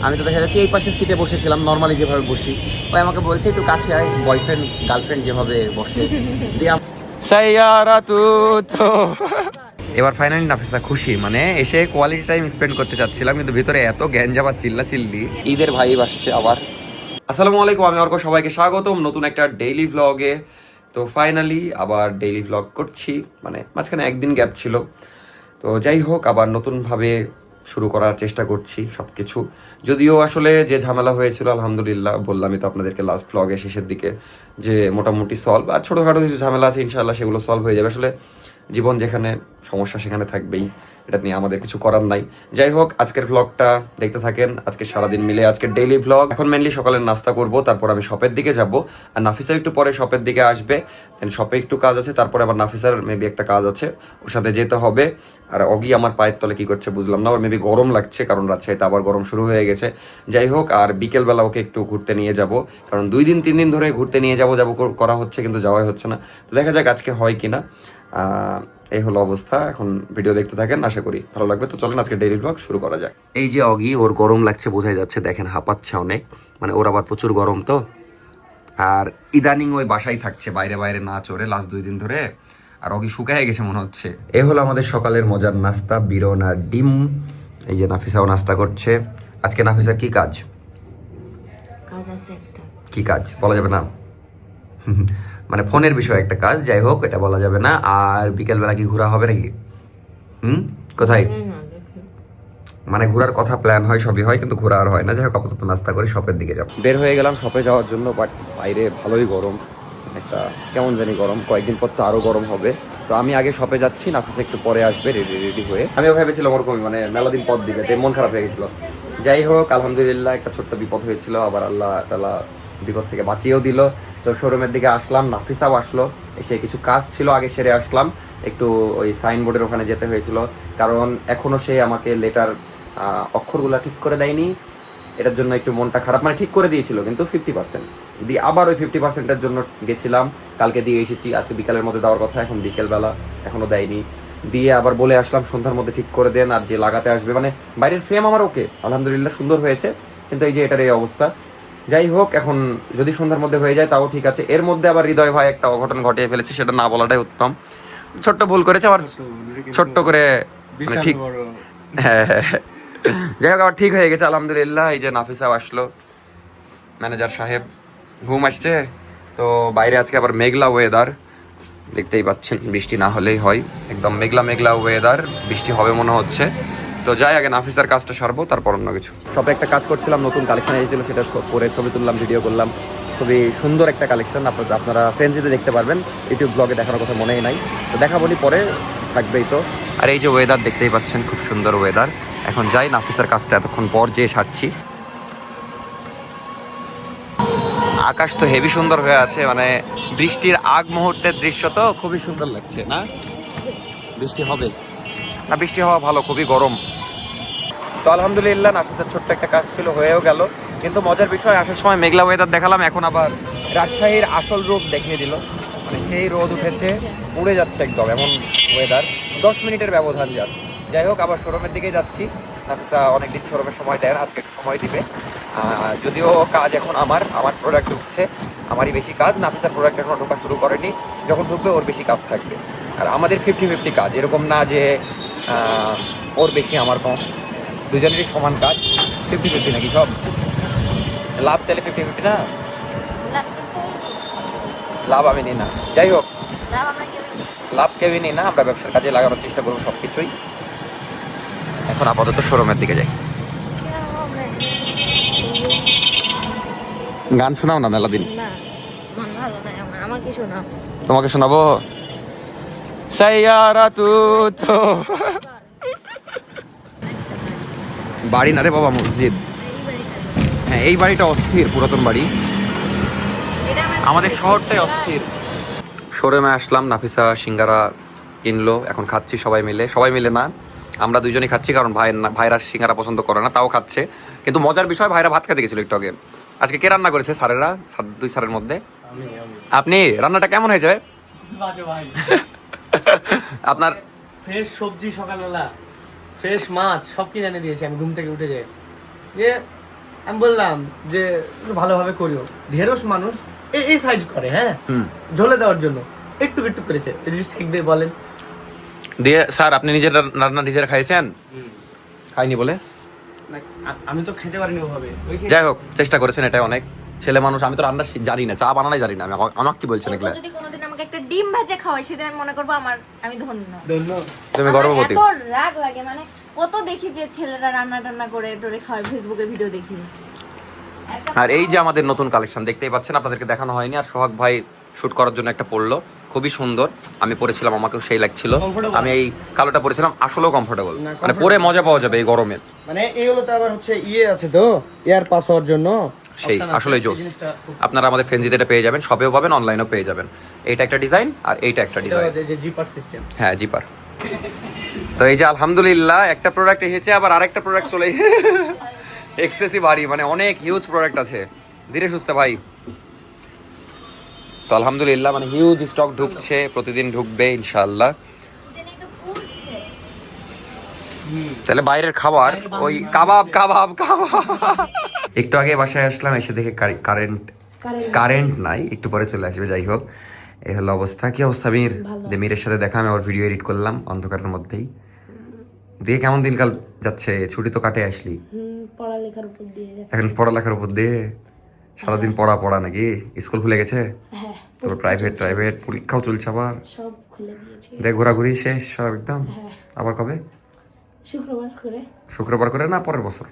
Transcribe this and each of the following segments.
আমি তো দেখা যাচ্ছে এই পাশের সিটে বসেছিলাম নর্মালি যেভাবে বসি, ওই আমাকে বলছে একটু কাছে আয়, বয়ফ্রেন্ড গার্লফ্রেন্ড যেভাবে বসে দিয়ে এবার ফাইনালি নাফিসা খুশি, মানে এসে কোয়ালিটি টাইম স্পেন্ড করতে চাচ্ছিলাম, কিন্তু ভিতরে এত গ্যাঞ্জাম আর চিল্লা চিল্লি। ঈদের ভাইব আসছে আবার। আসসালামু আলাইকুম, আমি অর্ক, সবাইকে স্বাগতম নতুন একটা ডেইলি ভ্লগে। তো ফাইনালি আবার ডেইলি ভ্লগ করছি, মানে মাঝখানে একদিন গ্যাপ ছিল। তো যাই হোক, আবার নতুনভাবে শুরু করার চেষ্টা করছি সবকিছু। যদিও আসলে যে ঝামেলা হয়েছিল আলহামদুলিল্লাহ বললামই তো আপনাদেরকে লাস্ট ভ্লগে শেষের দিকে, যে মোটামুটি সলভ, আর ছোটোখাটো কিছু ঝামেলা আছে ইনশাআল্লাহ সেগুলো সলভ হয়ে যাবে। আসলে জীবন যেখানে সমস্যা সেখানে থাকবেই, এটা নিয়ে আমাদের কিছু করার নাই। যাই হোক, আজকের ভ্লগটা দেখতে থাকেন। আজকে সারাদিন মিলে আজকের ডেইলি ভ্লগ। এখন মেনলি সকালের নাস্তা করব, তারপর আমি শপের দিকে যাব, আর নাফিসা একটু পরে শপের দিকে আসবে। দেন শপে একটু কাজ আছে, তারপরে আবার নাফিসার মেবি একটা কাজ আছে, ওর সাথে যেতে হবে। আর অগি আমার পায়ের তলে কি করছে বুঝলাম না, ওর মেবি গরম লাগছে, কারণ রাজশাহীতে আবার গরম শুরু হয়ে গেছে। যাই হোক, আর বিকেলবেলা ওকে একটু ঘুরতে নিয়ে যাব, কারণ 2-3 দিন ধরে ঘুরতে নিয়ে যাব করা হচ্ছে, কিন্তু যাওয়াই হচ্ছে না। তো দেখা যাক আজকে হয় কিনা। এই হলো অবস্থা। এখন ভিডিও দেখতে থাকেন, আশা করি ভালো লাগবে। তো চলেন আজকে ডেইলি ব্লগ শুরু করা যাক। এই যে অগি, ওর গরম লাগছে বোঝাই যাচ্ছে, দেখেন হাঁপাচ্ছে অনেক, মানে ওর আবার প্রচুর গরম তো। আর ইদানিং ওই বাসায় থাকছে, বাইরে বাইরে না চড়ে লাস্ট 2 দিন ধরে, আর অগি শুকায় গেছে মনে হচ্ছে। এ হলো আমাদের সকালের মজার নাস্তা, বিরন আর ডিম। এই যে নাফিসাও নাস্তা করছে। আজকে নাফিসার কি কাজ? কাজ আছে একটা। কি কাজ বলা যাবে না, মানে ফোনের বিষয়ে একটা কাজ, যাই হোক এটা বলা যাবে না। আর বিকেলবেলা কি ঘোরা হবে নাকি? কোথায়? মানে ঘোরার কথা প্ল্যান হয়, সবই হয়, কিন্তু ঘোরা আর হয় না। যাই হোক, আপাতত নাস্তা করে শপের দিকে যাব। বের হয়ে গেলাম শপে যাওয়ার জন্য, বাট বাইরে ভালোই গরম, একটা কেমন জানি গরম, কয়েকদিন পর তো আরো গরম হবে। তো আমি আগে শপে যাচ্ছি, নাফিসা একটু পরে আসবে রেডি হয়ে। আমিও ভেবেছিলাম ওরকমই, মানে মেলা দিন পর দিবে, মন খারাপ হয়ে গেছিল। যাই হোক, আলহামদুলিল্লাহ একটা ছোট্ট বিপদ হয়েছিল, আবার আল্লাহ তাআলা বিপদ থেকে বাঁচিয়েও দিল। তো শোরুমের দিকে আসলাম, নাফিসাও আসলো, এসে কিছু কাজ ছিল আগে সেরে আসলাম। একটু ওই সাইনবোর্ডের ওখানে যেতে হয়েছিল, কারণ এখনো সে আমাকে লেটার অক্ষরগুলা ঠিক করে দেয়নি। এটার জন্য একটু মনটা খারাপ, মানে ঠিক করে দিয়েছিল কিন্তু 50% দিয়ে আবার ওই 50%-এর জন্য গেছিলাম। কালকে দিয়ে এসেছি, আজকে বিকালের মধ্যে দেওয়ার কথা, এখন বিকেলবেলা এখনো দেয়নি। দিয়ে আবার বলে আসলাম সন্ধ্যার মধ্যে ঠিক করে দেন, আর যে লাগাতে আসবে, মানে বাইরের ফ্রেম আমার ওকে আলহামদুলিল্লাহ সুন্দর হয়েছে, কিন্তু এই যে এটার এই অবস্থা। যাই হোক, এখন যদি সন্ধ্যার মধ্যে হয়ে যায় তাও ঠিক আছে। এর মধ্যে আবার হৃদয় ভাই একটা অঘটন ঘটিয়ে ফেলেছে, সেটা না বলাটাই উত্তম। ছোট্ট ভুল করেছে আবার, ছোট্ট করে, মানে ঠিক, হ্যাঁ হ্যাঁ। যাই হোক, আবার ঠিক হয়ে গেছে আলহামদুলিল্লাহ। এই যে নাফিসাও আসলো, ম্যানেজার সাহেব, ঘুম আসছে। তো বাইরে আজকে আবার মেঘলা ওয়েদার, দেখতেই পাচ্ছেন, বৃষ্টি না হলেই হয়, একদম মেঘলা মেঘলা ওয়েদার, বৃষ্টি হবে মনে হচ্ছে। তো যাই আগে নাফিসার কাজটা সারবো, তারপর অন্য কিছু। সবে একটা কাজ করছিলাম, নতুন কালেকশন এসেছিল, সেটা পরে ছবি তুললাম, ভিডিও করলাম। খুবই সুন্দর একটা কালেকশন, আপনারা ফ্রেন্ডসিতে দেখতে পারবেন, ইউটিউব ব্লগে দেখানোর কথা মনেই নাই, তো দেখাবনি পরে, থাকবেই তো। আর এই যে ওয়েদার দেখতেই পাচ্ছেন, খুব সুন্দর ওয়েদার। এখন যাই নাফিসার কাজটা এতক্ষণ পর যেয়ে সারছি। আকাশ তো হেভি সুন্দর হয়ে আছে, মানে বৃষ্টির আগ মুহূর্তের দৃশ্য, তো খুবই সুন্দর লাগছে না? বৃষ্টি হবে না, বৃষ্টি হওয়া ভালো, খুবই গরম। তো আলহামদুলিল্লাহ নাফিসার ছোট্ট একটা কাজ ছিল, হয়েও গেল। কিন্তু মজার বিষয়, আসার সময় মেঘলা ওয়েদার দেখালাম, এখন আবার রাজশাহীর আসল রূপ দেখিয়ে দিল, মানে সেই রোদ উঠেছে, উড়ে যাচ্ছে একদম এমন ওয়েদার। 10 মিনিটের ব্যবধান জাস্ট। যাই হোক, আবার শোরুমের দিকেই যাচ্ছি। নাফিসা অনেকদিন শোরুমের সময় দেয় না, আজকে একটু সময় দিবে। যদিও কাজ এখন আমার প্রোডাক্ট ঢুকছে, আমারই বেশি কাজ, নাফিসার প্রোডাক্ট এখনো ঢোকা শুরু করেনি, যখন ঢুকবে ওর বেশি কাজ থাকবে। আর আমাদের 50-50 কাজ, এরকম না যে ওর বেশি আমার কম, দুজনেরই সমান কাজ। 50-50 নাকি সব লাভ, তাহলে 50-50 না? লাভ আমি নিই না। যাই হোক, লাভ কেউই নিই না, আমরা ব্যবসার কাজে লাগানোর চেষ্টা করবো সব কিছুই। এখন আপাতত শোরুমের দিকে যাই। গান শোনাও না মেলা দিন। তোমাকে শোনাবো সাইয়ারা তু তো। বাড়ি না রে বাবা, মসজিদ। হ্যাঁ, এই বাড়িটা অস্থির, পুরাতন বাড়ি, আমাদের শহরটাই অস্থির। শোরুমে আসলাম, নাফিসা সিঙ্গারা কিনলো, এখন খাচ্ছি সবাই মিলে না, আমরা দুজনেই খাচ্ছি, কারণ ভাইরা সিঙ্গারা পছন্দ করে না, তাও খাচ্ছে। কিন্তু মজার বিষয়, ভাইরা ভাত খেতে গেছিল একটু আগে। আজকে কে রান্না করেছে? স্যারেরা, 2 স্যারের মধ্যে আপনি। রান্নাটা কেমন হয়েছে? আপনার ফ্রেশ সবজি, সকালবেলা ফ্রেশ মাছ, সব কিনে এনে দিয়েছি আমি ঘুম থেকে উঠে যাই। যে আমি বললাম যে একটু ভালোভাবে করিও। ঢেরস মানুষ এই সাইজ করে, হ্যাঁ ঝোলে দেওয়ার জন্য একটু একটু করেছে। এই জিনিস থাকবে বলেন? দিয়ে স্যার আপনি নিজের রান্না নিজেরা খাইছেন? খাইনি বলে না, আমি তো খেতে পারিনি ওভাবে। যাই হোক চেষ্টা করেছেন, এটাই অনেক। ছেলে মানুষ, আমি তো রান্না জানি না, চা বানানোই জানি না আমি। আমাকে কি বলছেন এগুলা? যদি কোনোদিন আমাকে একটা ডিম ভাজা খাওয়ায় সেদিন আমি মনে করবো আমি ধন্য। তুমি আমার গর্ভবতী। এত রাগ লাগে, মানে কত দেখি যে ছেলেরা রান্না টান্না করে টোরে খাওয়ায়, ফেসবুকে ভিডিও দেখি। আর এই যে আমাদের নতুন কালেকশন দেখতেই পাচ্ছেন, আপনাদেরকে দেখানো হয়নি। আর সোহাগ ভাই শুট করার জন্য একটা পরলো, খুবই সুন্দর। আমি পরেছিলাম, আমাকেও সেই লাগছিল। আমি এই কালোটা পরেছিলাম, আসলেও কমফোর্টেবল, মানে পরে মজা পাওয়া যাবে এই গরমে। মানে এইগুলোতে আবার হচ্ছে আছে তো এয়ার পাস হওয়ার জন্য, সেই আসলেই জোস। আপনারা আমাদের ফেন্সিতে এটা পেয়ে যাবেন, শপেও পাবেন, অনলাইনেও পেয়ে যাবেন। এইটা একটা ডিজাইন আর এইটা একটা ডিজাইন, যে জিপার সিস্টেম। হ্যাঁ জিপার। তো এই যে আলহামদুলিল্লাহ একটা প্রোডাক্ট এসেছে, আবার আরেকটা প্রোডাক্ট চলে এক্সেসিভ ভারী, মানে অনেক হিউজ প্রোডাক্ট আছে। ধীরে সুস্থে ভাই। তো আলহামদুলিল্লাহ মানে হিউজ স্টক ঢুকছে, প্রতিদিন ঢুকবে ইনশাআল্লাহ। তাহলে বাইরের খাবার ওই কাবাব কাবাব কাবাব। একটু আগে বাসায় আসলাম, এসে দেখে কারেন্ট নাই, একটু পরে চলে আসবে। যাই হোক, এই হলো অবস্থা। কি অবস্থা মীর? মীরের সাথে দেখা, আমি আবার ভিডিও এডিট করলাম অন্ধকারের মধ্যেই। দিয়ে কেমন দিনকাল যাচ্ছে? ছুটি তো কাটে আসলি, পড়ালেখার উপর দিয়ে এখন পড়ালেখার উপর দিয়ে সারাদিন পড়া নাকি? স্কুল খুলে গেছে? তারপর প্রাইভেট পরীক্ষাও চলছে, আবার সব খুলে দিয়েছি। দেখ ঘোরাঘুরি শেষ সব একদম। আবার কবে? শুক্রবার করে না পরের বছর?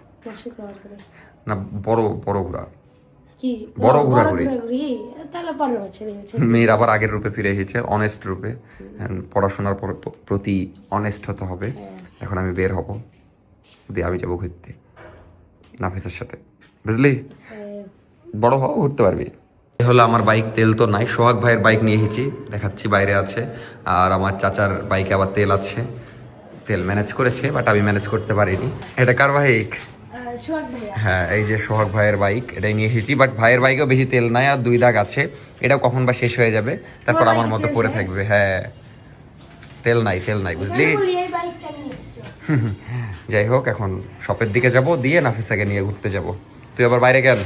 না বড় ঘোরা, বড় ঘোরাঘুরি। মেয়ের আবার আগের রূপে ফিরে এসেছে, অনেস্ট রূপে। পড়াশোনার প্রতি অনেস্ট হতে হবে। এখন আমি বের হব, দিয়ে আমি যাবো ঘুরতে নাফিসের সাথে, বুঝলি? বড় হও, ঘুরতে পারবি। হলো আমার বাইক, তেল তো নাই। সোহাগ ভাইয়ের বাইক নিয়ে এসেছি, দেখাচ্ছি, বাইরে আছে। আর আমার চাচার বাইকে আবার তেল আছে, তেল ম্যানেজ করেছে, বাট আমি ম্যানেজ করতে পারিনি। এটা কার বাইক? হ্যাঁ, এই যে সোহাগ ভাইয়ের বাইক, এটাই নিয়ে এসেছি। বাট ভাইয়ের বাইকেও বেশি তেল নাই, আর 2 দাগ আছে। এটাও কখন বা শেষ হয়ে যাবে, তারপর আমার মতো পড়ে থাকবে। হ্যাঁ, তেল নাই বুঝলি? যাই হোক, এখন শপের দিকে যাব, দিয়ে নাফিসাকে নিয়ে ঘুরতে যাব। তুই আবার বাইরে কেন?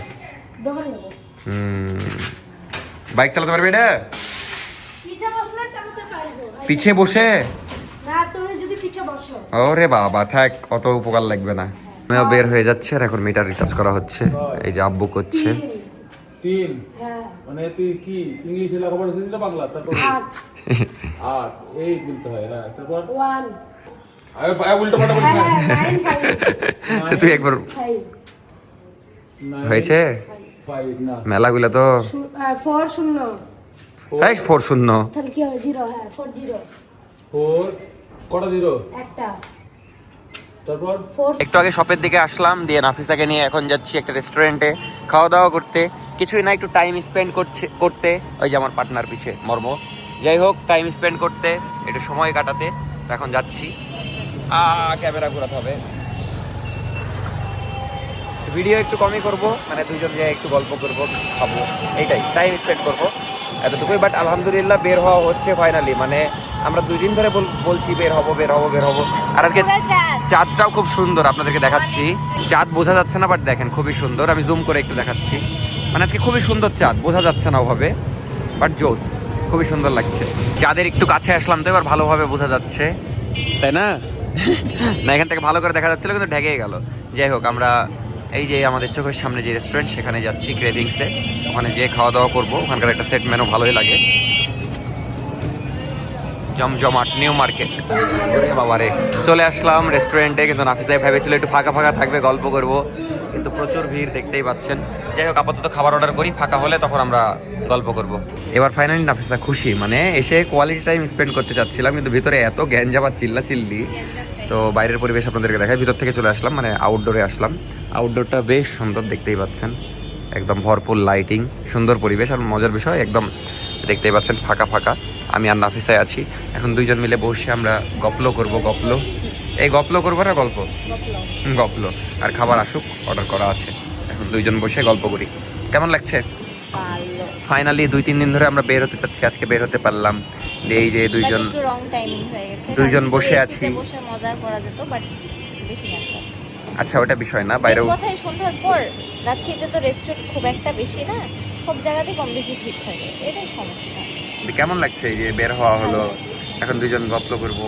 বাইক চালাতে পারবি এটা? পিছে বসে? ওরে বাবা, থাক, অত উপকার লাগবে না। আমিও বের হয়ে যাচ্ছে, আর এখন মিটার রিচার্জ করা হচ্ছে। এই যে আব্বু করছে। 3 মানে তুই কি ইংলিশে লেখাপড়া শিখছিস না বাংলা? তারপর 8 এই বলতে হয়। হ্যাঁ, তারপর 1 আরে উল্টো পাল্টা বলিস না। তো তুই একবার হয়েছে 5 না, মেলাগুলো তো 4 0 এই 4-0 তাহলে কি হবে? 0, হ্যাঁ 4 0 4 কটা 0 একটা। তারপর একটু আগে শপের দিকে আসলাম, দিয়ে নাফিসাকে নিয়ে এখন যাচ্ছি একটা রেস্টুরেন্টে খাওয়া দাওয়া করতে। কিছুই না, একটু টাইম স্পেন্ড করতে ওই যে আমার পার্টনার পিছে মর্ম। যাই হোক, টাইম স্পেন্ড করতে, একটু সময় কাটাতে। তো এখন যাচ্ছি, ক্যামেরা ঘোরাতে হবে। ভিডিও একটু কমই করব, মানে দুজন যে একটু গল্প করবো, কিছু খাবো, এইটাই টাইম স্পেন্ড করবো, এতটুকুই। বাট আলহামদুলিল্লাহ বের হওয়া হচ্ছে ফাইনালি। মানে আমরা 2 দিন ধরে বলছি বের হবো। আর আজকে চাঁদটাও খুব সুন্দর, আপনাদেরকে দেখাচ্ছি। চাঁদ বোঝা যাচ্ছে না, বাট দেখেন খুবই সুন্দর। আমি জুম করে একটু দেখাচ্ছি। মানে আজকে খুবই সুন্দর চাঁদ, বোঝা যাচ্ছে না ওভাবে, বাট জোস, খুবই সুন্দর লাগছে। চাঁদের একটু কাছে আসলাম তো এবার ভালোভাবে বোঝা যাচ্ছে, তাই না? না, এখান থেকে ভালো করে দেখা যাচ্ছিল, কিন্তু ঢেকে গেল। যাই হোক, আমরা এই যে আমাদের চোখের সামনে যে রেস্টুরেন্ট, সেখানে যাচ্ছি ক্রেভিংসে। ওখানে যেয়ে খাওয়া দাওয়া করবো। ওখানকার একটা সেট মেনু ভালোই লাগে, জমজমাট নিউ মার্কেট। বাবারে, চলে আসলাম রেস্টুরেন্টে। কিন্তু নাফিসাই ভেবেছিল একটু ফাঁকা থাকবে, গল্প করব, কিন্তু প্রচুর ভিড়, দেখতেই পাচ্ছেন। যাই হোক, আপাতত খাবার অর্ডার করি, ফাঁকা হলে তখন আমরা গল্প করব। এবার ফাইনালি নাফিসা খুশি, মানে এসে কোয়ালিটি টাইম স্পেন্ড করতে চাচ্ছিলাম, কিন্তু ভিতরে এত গ্যাঞ্জাম চিল্লি। তো বাইরের পরিবেশ আপনাদেরকে দেখাই। ভিতর থেকে চলে আসলাম, মানে আউটডোরে আসলাম। আউটডোরটা বেশ সুন্দর, দেখতেই পাচ্ছেন, একদম ভরপুর লাইটিং, সুন্দর পরিবেশ। আর মজার বিষয়, একদম দেখতেই পাচ্ছেন ফাঁকা। আমি আর নাফিসাই আছি। এখন 2 জন মিলে বসে আমরা গপ্লো করব। এই গপ্লো করবো না গপ্লো। আর খাবার আসুক, অর্ডার করা আছে। এখন 2 জন বসে গল্প করি। কেমন লাগছে? ফাইনালি 2-3 দিন ধরে আমরা বের হতে চাচ্ছি, আজকে বের হতে পারলাম। এই যে 2 জন রং টাইমিং হয়ে গেছে, 2 জন বসে আছি। বসে মজা করা যেত, বাট বেশি না। আচ্ছা ওটা বিষয় না, বাইরেও কথাই সন্ধ্যার পর রাজশাহীতে তো রেস্টুরেন্ট খুব একটা বেশি না, সব জায়গাতেই কম বেশি ভিড় থাকে, এটাই সমস্যা। কেমন লাগছে এই যে বের হওয়া হলো, এখন দুজন গল্প করব।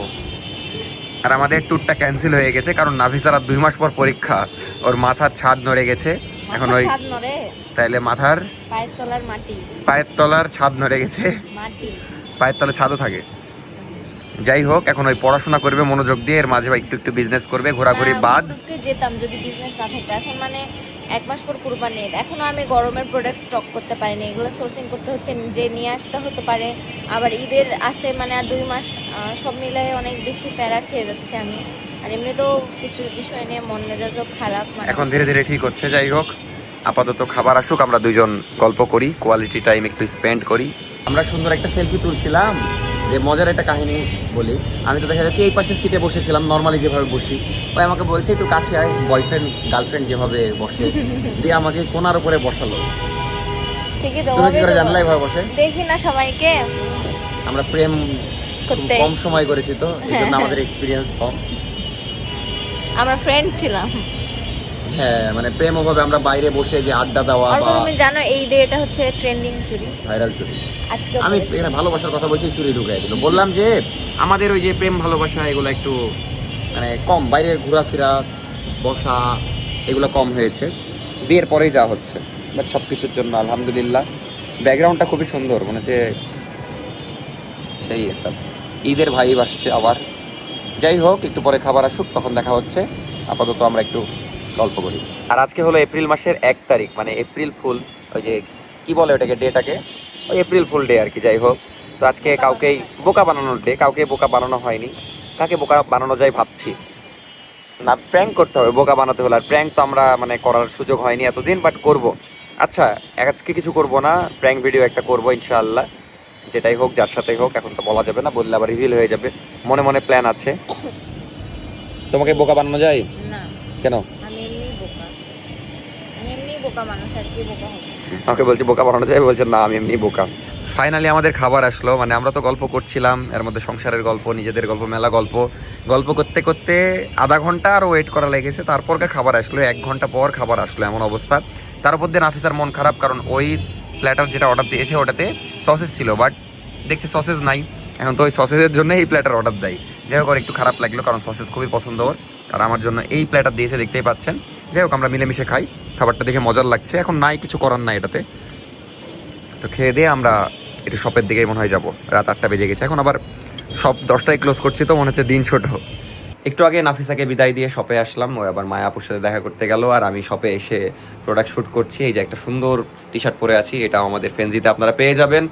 আর আমাদের ট্যুরটা ক্যান্সেল হয়ে গেছে কারণ নাফিসার আর 2 মাস পর পরীক্ষা, ওর মাথার ছাদ নড়ে গেছে এখন। ওই ছাদ নড়ে, তাইলে মাথার পায়ের তলার মাটি, পায়ের তলার ছাদ নড়ে গেছে, মাটি পায়ের তলার ছাদও থাকে। যাই হোক, এখন ওই পড়াশোনা করবে মনোযোগ দিয়ে, এর মাঝে একটু একটু বিজনেস করবে, ঘোরাঘুরি বাদ। যেতাম যদি বিজনেস না থাকতো। এখন মানে 1 মাস পর কুরবানি ঈদ, এখনো আমি গরমের প্রোডাক্ট স্টক করতে পারিনি, এগুলো সোর্সিং করতে হচ্ছে, যে নিয়ে আসতে হতে পারে, আবার ঈদের আছে মানে আর 2 মাস, সব মিলাই অনেক বেশি প্যারা খেয়ে যাচ্ছে আমি। আর এমনি তো কিছু বিষয় নিয়ে মন মেজাজও খারাপ, মানে এখন ধীরে ধীরে ঠিক হচ্ছে। যাই হোক, আপাতত খাবার আসুক, আমরা দুজন গল্প করি, কোয়ালিটি টাইম একটু স্পেন্ড করি। আমরা সুন্দর একটা সেলফি তুলছিলাম, যে মজার একটা কাহিনী বলি। আমি তো দেখা যাচ্ছে এই পাশের সিটে বসেছিলাম, নর্মালি যেভাবে বসি, ওই আমাকে বলছে একটু কাছে আয়, বয়ফ্রেন্ড গার্লফ্রেন্ড যেভাবে বসে, দিয়ে আমাকে কোনার উপরে বসালো। ঠিকই তো, তুমি কি করে জানলা এভাবে বসে? দেখি না সবাইকে আমরা প্রেম করতে। কম সময় করেছি তো, এই জন্য আমাদের এক্সপিরিয়েন্স কম। আমরা ফ্রেন্ড ছিলাম। হ্যাঁ, মানে প্রেম ওভাবে আমরা বাইরে বসে যে আড্ডা দেওয়া আর বা তুমি জানো এই ডে এটা হচ্ছে ট্রেন্ডিং চুরি, ভাইরাল চুরি। আজকে আমি এখানে ভালোবাসার কথা বলছি, চুরি ঢুকাই দিল। বললাম যে আমাদের ওই যে প্রেম ভালোবাসা এগুলো একটু মানে কম, বাইরে ঘোরাফেরা বসা এগুলো কম হয়েছে, বিয়ের পরেই যা হচ্ছে। বাট সব কিছুর জন্য আলহামদুলিল্লাহ। ব্যাকগ্রাউন্ডটা খুবই সুন্দর, মনে হচ্ছে সেই একটা ঈদের ভাইব আসছে আবার। যাই হোক, একটু পরে খাবার আসুক, তখন দেখা হচ্ছে। আপাতত আমরা একটু গল্প করি। আর আজকে হলো এপ্রিল মাসের 1 তারিখ, মানে এপ্রিল ফুল, ওই যে কি বলে ওটাকে, ডেটাকে, ওই এপ্রিল ফুল ডে আর কি। যাই হোক, তো আজকে কাউকেই বোকা বানানোর ডে, কাউকে বোকা বানানো হয়নি। কাকে বোকা বানানো যায় ভাবছি, না প্র্যাঙ্ক করতে হবে, বোকা বানাতে হলে। আর প্র্যাঙ্ক তো আমরা মানে করার সুযোগ হয়নি এতদিন, বাট করব। আচ্ছা, আজকে কিছু করব না, প্র্যাঙ্ক ভিডিও একটা করব ইনশাআল্লাহ, যেটাই হোক, যার সাথেই হোক, এখন তো বলা যাবে না, বললে আবার রিভিল হয়ে যাবে। মনে মনে প্ল্যান আছে। তোমাকে বোকা বানানো যায় না, কেন? আমি এমনিই বোকা, আমি এমনিই বোকা মানুষ, আর কি বোকা হবে। আমাকে বলছি বোকা বানানো যায়, বলছে না আমি এমনি বোকা। ফাইনালি আমাদের খাবার আসলো, মানে আমরা তো গল্প করছিলাম, এর মধ্যে সংসারের গল্প, নিজেদের গল্প, মেলা গল্প, গল্প করতে করতে আধা ঘন্টা আর ওয়েট করা লেগেছে। তারপর খাবার আসলো, 1 ঘন্টা পর খাবার আসলো, এমন অবস্থা। তার উপর দিয়ে নাফিসার মন খারাপ, কারণ ওই প্ল্যাটার যেটা অর্ডার দিয়েছে ওটাতে সসেস ছিল, বাট দেখছে সসেস নাই। এখন তো ওই সসেসের জন্য এই প্ল্যাটার অর্ডার দেয়। যাই হোক, ওর একটু খারাপ লাগলো, কারণ সসেস খুবই পছন্দ ওর, আর আমার জন্য এই প্ল্যাটার দিয়েছে, দেখতেই পাচ্ছেন। যাই হোক, আমরা মিলেমিশে খাই, খাবারটা দেখে মজার লাগছে। এখন নাই কিছু করার নাই এটাতে, তো খেয়ে দিয়ে আমরা একটু শপের দিকেই মনে হয় যাবো। রাত 8টা বেজে গেছে, এখন আবার শপ 10টায় ক্লোজ করছি, তো মনে হচ্ছে দিন ছোট। একটু আগে নাফিসাকে বিদায় দিয়ে শপে আসলাম, ওই আবার মায়া আপুর সাথে দেখা করতে গেল, আর আমি শপে এসে প্রোডাক্ট শ্যুট করছি। এই যে একটা সুন্দর টি শার্ট পরে আছি, এটা আমাদের ফেন্সিতে আপনারা পেয়ে যাবেন,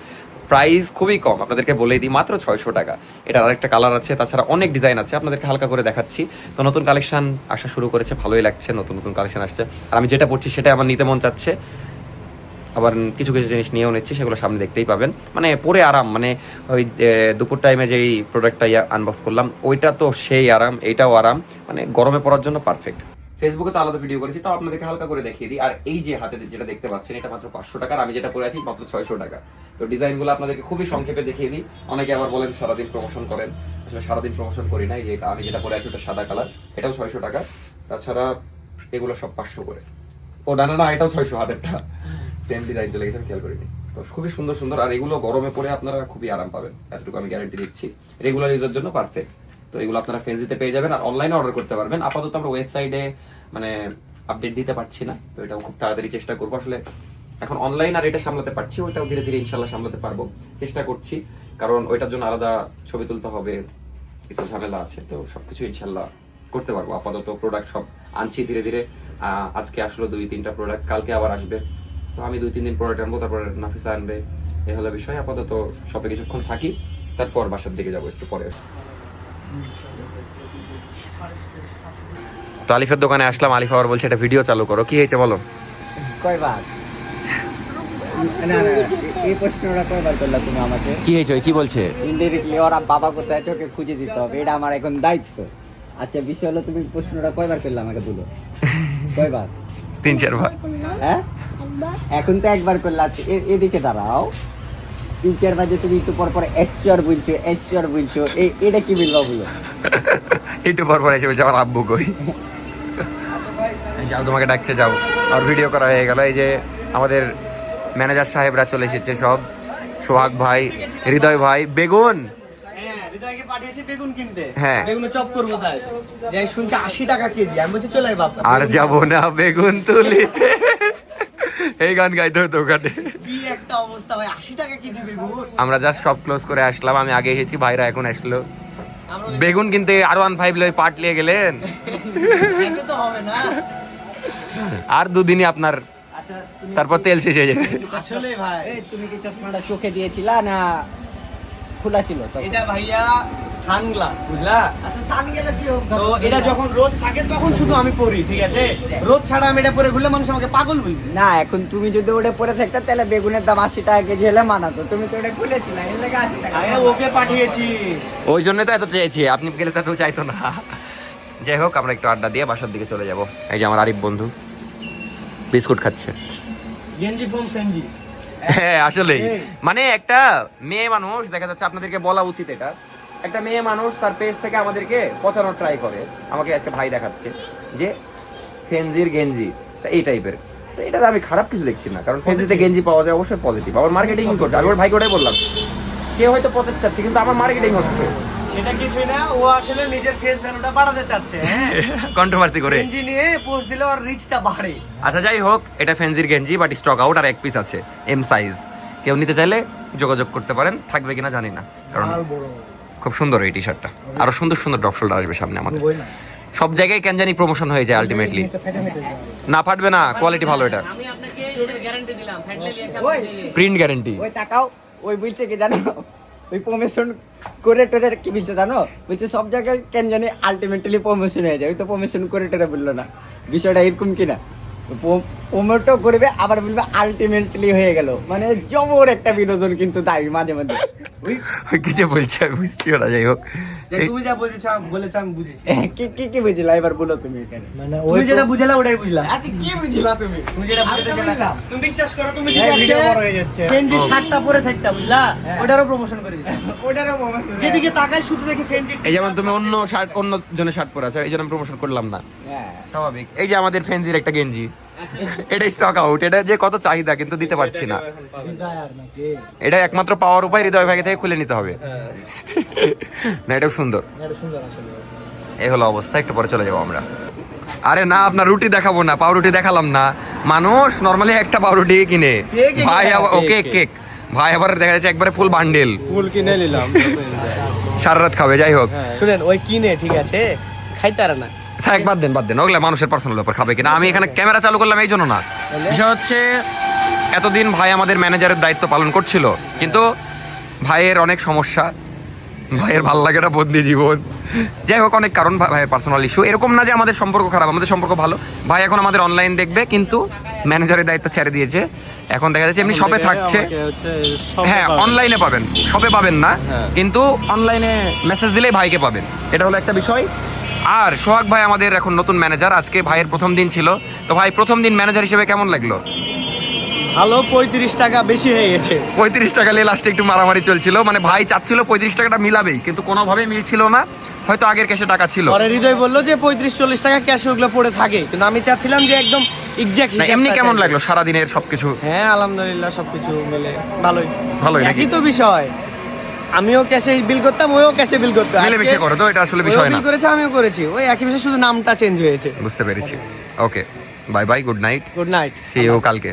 প্রাইস খুবই কম, আপনাদেরকে বলে দিই, মাত্র 600 টাকা। এটার আরেকটা কালার আছে, তাছাড়া অনেক ডিজাইন আছে, আপনাদেরকে হালকা করে দেখাচ্ছি। তো নতুন কালেকশন আসা শুরু করেছে, ভালোই লাগছে, নতুন নতুন কালেকশন আসছে। আর আমি যেটা পড়ছি সেটাই আমার নিতে মন চাচ্ছে, আবার কিছু কিছু জিনিস নিয়েও নিচ্ছি, সেগুলো সামনে দেখতেই পাবেন। মানে পরে আরাম, মানে ওই দুপুর টাইমে যেই প্রোডাক্টটা আনবক্স করলাম ওইটা তো সেই আরাম, এইটাও আরাম, মানে গরমে পড়ার জন্য পারফেক্ট। ফেসবুকে তো আলাদা ভিডিও করেছি, তাও আপনাদেরকে হালকা করে দেখিয়ে দিই। আর এই যে হাতে যেটা দেখতে পাচ্ছেন, এটা মাত্র 500 টাকা, আর আমি যেটা পরে আছি মাত্র 600 টাকা। তো ডিজাইনগুলো আপনাদেরকে খুবই সংক্ষেপে দেখিয়ে দিই। অনেকে আবার বলেন সারাদিন প্রমোশন করেন, আসলে সারাদিন প্রমোশন করি না। এই যে আমি যেটা পরে আছি ওটা সাদা কালার, এটাও 600 টাকা। তাছাড়া এগুলো সব 500 করে। ও না না না, এটাও 600, হাতেরটা সেম ডিজাইন চলে গেছে, আমি খেয়াল করিনি। তো খুবই সুন্দর সুন্দর, আর এগুলো গরমে পরে আপনারা খুবই আরাম পাবেন, এতটুকু আমি গ্যারান্টি দিচ্ছি। রেগুলার ইউজের জন্য পারফেক্ট। তো এগুলো আপনারা ফেন্সিতে পেয়ে যাবেন, আর অনলাইনে অর্ডার করতে পারবেন। আপাতত আমরা ওয়েবসাইটে মানে আপডেট দিতে পারছি না, তো এটাও খুব তাড়াতাড়ি চেষ্টা করবো। আসলে এখন অনলাইন আর এটা সামলাতে পারছি, ওইটাও ধীরে ধীরে ইনশাল্লাহ সামলাতে পারবো, চেষ্টা করছি। কারণ ওইটার জন্য আলাদা ছবি তুলতে হবে, একটু ঝামেলা আছে, তো সবকিছু ইনশাল্লাহ করতে পারবো। আপাতত প্রোডাক্ট সব আনছি ধীরে ধীরে। আজকে আসলো 2-3টা প্রোডাক্ট, কালকে আবার আসবে। তো আমি 2-3 দিন প্রোডাক্ট আনবো, তারপর নাফিসা আনবে, এ হলো বিষয়। আপাতত শপে কিছুক্ষণ থাকি, তারপর বাসার দিকে যাবো একটু পরে। তো আলিফের দোকানে আসলাম, আলিফ আবার বলছে এটা ভিডিও চালু করো। কি হয়েছে বলো? কয়বার না না এই প্রশ্নটা কয়বার করলা তুমি আমাকে? কি হয়েছে, কি বলছে? ইনডিরেক্টলি ওরা বাবা কোথায় আছে ওকে খুঁজে দিতে হবে, এটা আমার এখন দায়িত্ব। আচ্ছা, বিষয় হলো তুমি প্রশ্নটা কয়বার করলে আমাকে বলো? কয়বার? 3-4 বার। হ্যাঁ, এখন তো একবার করলে। আচ্ছা, এদিকে দাঁড়াও। 3-4 বার যে তুমি একটু পর পর এশ্বর বলছো, এটা কি বলবা বলো? একটু পর পর এসে বলছে আমার আব্বু কই। যাও, তোমাকে ডাকছে, যাও। আর ভিডিও করা হয়ে গেল। এই যে আমাদের ম্যানেজার সাহেবরা চলে এসেছে সব, সোহাগ ভাই, হৃদয় ভাই, বেগুন। হ্যাঁ, হৃদয়কে পাঠিয়েছি বেগুন কিনতে। হ্যাঁ। বেগুনের চপ করবো তাই। যাই শুনছি 80 টাকা কেজি। আমি বলছি চলে আয় বাপ। আর যাবো না বেগুন তুলিতে। এই গান গাইতে হতো ওখানে। কি একটা অবস্থা ভাই, 80 টাকা কেজি বেগুন। আমরা জাস্ট সব ক্লোজ করে আসলাম, আমি আগে এসেছি, ভাইরা এখন আসলো। আমরা বেগুন কিনতে R15 লয়ে পার্ট নিয়ে গেলেন। এটা তো হবে না। আর দুদিনই আপনার, আচ্ছা তুমি তারপর তেল শেষ হয়ে যাবে। আসলে ভাই এই তুমি কি চশমাটা চোখে দিয়েছিলা না খোলা ছিল তখন? এটা ভাইয়া সানগ্লাস, বুঝলা? আচ্ছা সানগ্লাস ছিল তো এটা যখন রোদ থাকে তখন শুধু আমি পরি, ঠিক আছে? রোদ ছাড়া আমি এটা পরে ঘুরলে মানুষ আমাকে পাগল বলবে। না, এখন তুমি যদি ওটা পরে থাকতে তাহলে বেগুনের দাম 80 টাকা কেজি হলে মানাতো। তুমি তো ওটা খুলেছিলে, এর লাগে 80 টাকা। আমি ওকে পাঠিয়েছি। ওই জন্য তো এত চেয়েছি, আপনি গেলে তো এত চাইতো না। যাই হোক, আমরা একটু আড্ডা দিয়ে বাসার দিকে চলে যাব। এই যে আমার আরিফ বন্ধু বিস্কুট খাচ্ছে। গেঞ্জি ফ্রম ফেঞ্জি। হ্যাঁ আসলে মানে একটা মেয়ে মানুষ, দেখা যাচ্ছে আপনাদেরকে বলা উচিত এটা, একটা মেয়ে মানুষ তার পেজ থেকে আমাদেরকে পচানোর ট্রাই করে। আমাকে আজকে ভাই দেখাচ্ছে যে ফেনজির গেঞ্জি, তা এই টাইপের। তো এটা আমি খারাপ কিছু দেখছি না, কারণ ফেনজিতে গেঞ্জি পাওয়া যায়, অবশ্যই পজিটিভ। আবার মার্কেটিং করছে, আমি ওর ভাইকে ওটাই বললাম, সে হয়তো পচাতে চাচ্ছে কিন্তু আমার মার্কেটিং হচ্ছে। সেটা কিছুই না, ও আসলে নিজের ফেস ভ্যালুটা বাড়াতে চাচ্ছে। হ্যাঁ, কন্ট্রোভার্সি করে। গেঞ্জি নিয়ে পোস্ট দিলে ওর রিচটা বাড়ে। আচ্ছা যাই হোক, এটা ফেনজির গেঞ্জি, বাট স্টক আউট, আর এক পিস আছে এম সাইজ। কেউ নিতে চাইলে যোগাযোগ করতে পারেন, থাকবে কিনা জানি না, কারণ খুব সুন্দর এই টি শার্টটা। আরো সুন্দর সুন্দর ড্রপ শোল্ডার আসবে সামনে আমাদের। সব জায়গায় কেন জানি প্রমোশন হয়ে যায় আলটিমেটলি। না ফাটবে না, কোয়ালিটি ভালো এটা, আমি আপনাকে এটার গ্যারান্টি দিলাম, ফাটলে নিয়ে ওই প্রিন্ট গ্যারান্টি। ওই তাকাও, ওই বলছে কি জানো, ওই প্রমোশন করে টোরে কি বলছে জানো, বলছে সব জায়গায় কেন জানি আলটিমেটলি প্রমোশন হয়ে যায়। ওই তো প্রমোশন করে টোরে বললো না, বিষয়টা এরকম কিনা, প্রমোটও করবে আবার বলবে আলটিমেটলি হয়ে গেল। মানে জবর একটা বিনোদন কিন্তু তাই মাঝে মাঝে। ওই কি যে বলছে আমি বুঝছিও না। যাই হোক, তুমি যা বলেছো আমি বুঝেছি। কি কি কি বুঝলা এবার বলো তুমি এখানে। মানে তুমি যেটা বুঝলা ওটাই বুঝলা। আচ্ছা কি বুঝলা তুমি? তুমি যেটা বুঝতে আমি তো চাইলা, বুঝলাম। তুমি বিশ্বাস করো, তুমি হ্যাঁ, যদি ভিডিও আজকে বড় হয়ে যাচ্ছে। ফেঞ্জি শার্টটা পরে থাকতা, বুঝলা, হ্যাঁ। ওটারও প্রমোশন করে দিতাম। ওটারও প্রমোশন। যেদিকে তাকাই শুধু দেখি ফেঞ্জি। এই যেমন তুমি অন্য শার্ট, অন্য জনের শার্ট পরে আছো, এই জন্য আমি প্রমোশন করলাম না, হ্যাঁ স্বাভাবিক। এই যে আমাদের ফেনজির একটা গেঞ্জি, এটা স্টক আউট, এটা যে কত চাহিদা কিন্তু দিতে পারছি না। এটা একমাত্র পাওয়ার উপায় হৃদয় ভাই থেকে খুলে নিতে হবে। না এটাও সুন্দর। এই হলো অবস্থা, একটু পরে চলে যাবো আমরা। আরে না, আপনার রুটি দেখাবো না, পাউরুটি দেখালাম না। মানুষ নরমালি একটা পাউরুটি কিনে, ভাই আবার ওকে কেক, ভাই আবার দেখা যাচ্ছে একবারে ফুল বান্ডেল ফুল কিনে নিলাম, সারা রাত খাবে। যাই হোক, শুনেন ওই কিনে, ঠিক আছে, খাইতে আর না। আচ্ছা একবার দেন, বাদ দেন, ওগুলা মানুষের পার্সোনাল ব্যাপার, খাবে কিনা। আমি এখানে ক্যামেরা চালু করলাম এই জন্য না, বিষয় হচ্ছে এতদিন ভাই আমাদের ম্যানেজারের দায়িত্ব পালন করছিল, কিন্তু ভাইয়ের অনেক সমস্যা, ভাইয়ের ভাল লাগে না বদলি জীবন, যাই হোক অনেক কারণ, ভাইয়ের পার্সোনাল ইস্যু। এরকম না যে আমাদের সম্পর্ক খারাপ, আমাদের সম্পর্ক ভালো। ভাই এখন আমাদের অনলাইন দেখবে, কিন্তু ম্যানেজারের দায়িত্ব ছেড়ে দিয়েছে। এখন দেখা যাচ্ছে এমনি শপে থাকছে, হ্যাঁ অনলাইনে পাবেন, শপে পাবেন না, কিন্তু অনলাইনে মেসেজ দিলেই ভাইকে পাবেন, এটা হলো একটা বিষয়। আর সোহাগ ভাই আমাদের এখন নতুন ম্যানেজার, আজকে ভাইয়ের প্রথম দিন ছিল। তো ভাই প্রথম দিন ম্যানেজার হিসেবে কেমন লাগলো? ভালো, 35 টাকা বেশি হয়ে গেছে। 35 টাকা নিয়ে লাস্টে একটু মারামারি চলছিল, মানে ভাই চাচ্ছিল 35 টাকাটা মিলাবেই, কিন্তু কোনোভাবে মিলছিল না, হয়তো আগের ক্যাশে টাকা ছিল। পরে হৃদয় বললো যে 35-40 টাকা ক্যাশ ওগুলো পড়ে থাকে, কিন্তু আমি চাচ্ছিলাম যে একদম এক্সাক্ট। না এমনি কেমন লাগলো সারাদিনের সবকিছু? হ্যাঁ আলহামদুলিল্লাহ, সবকিছু মিলে ভালোই ভালোই নাকি? একই তো বিষয়, আমিও ক্যাশে বিল করতাম, ওও ক্যাশে বিল করতো, মিলেমিশে করো তো, এটা আসলে বিষয় না। বিল করেছে, আমিও করেছি, ওই একই বিষয়, শুধু নামটা চেঞ্জ হয়েছে। বুঝতে পেরেছি। Okay, bye bye, good night, good night. See you কালকে।